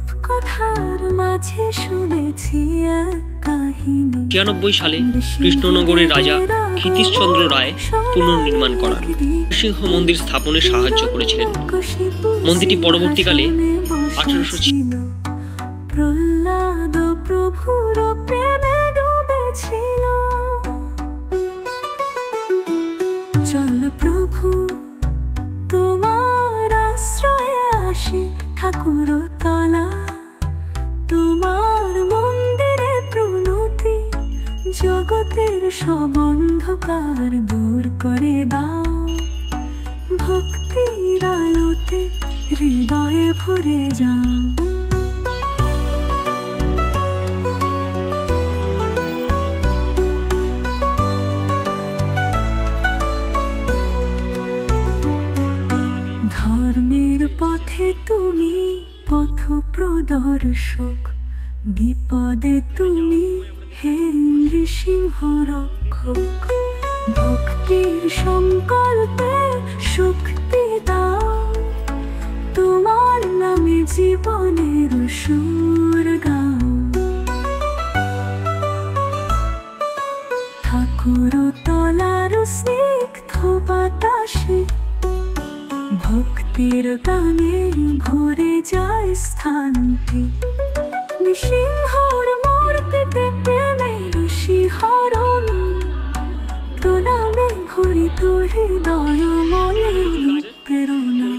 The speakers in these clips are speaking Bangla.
রূপকথার মাঝে শুনেছি এক কাহিনী। 96 সালে কৃষ্ণনগরের রাজা ক্ষিতীশচন্দ্র রায় পুনর্নির্মাণ করান নৃসিংহ মন্দির স্থাপনে সাহায্য করেছিলেন। মন্দিরটি পরবর্তীকালে 1800 প্রহ্লাদ প্রভুর প্রেমে ডুবেছিল। চল প্রভু তোমার আশ্রয়ে আসি, ঠাকুর তলা তোমার মন্দিরে প্রণতি, জগতের সব অন্ধকার দূর করে দাও, ভক্তির আলোতে হৃদয়ে ভরে যাও। ধর্মের পথে তুমি পথ প্রদর্শক, বিপদে তুমি হে নৃসিংহ রক্ষক। ভক্তির সংকল্পে শক্তি দাও, তোমার নামে জীবনের সুর গাও। ঠাকুর তলার স্নিগ্ধ বাতাসে ভক্তির গানে ভরে যায় স্থানটি। নৃসিংহর মূর্তিতে প্রেমের শিহরণ, প্রণামে ভরিত হৃদয় মনের প্রেরণা।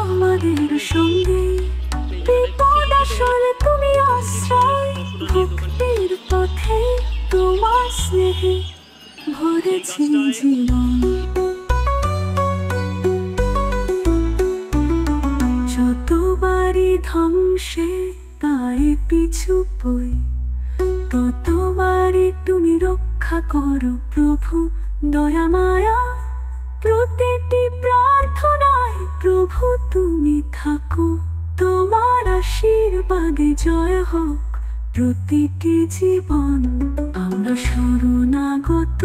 আমাদের সঙ্গে বিপদ আসলে তুমি আশ্রয়, ভক্তির পথে তোমার স্নেহে ভরেছি জীবন। যতবারই ধ্বংসে পায়ে পিছু পই, ততবারই তুমি রক্ষা করো প্রভু দয়া মায়া। প্রতিটি প্রার্থনায় প্রভু তুমি থাকো, তোমার আশীর্বাদে জয় হোক প্রতিটি জীবন। আমরা শরণাগত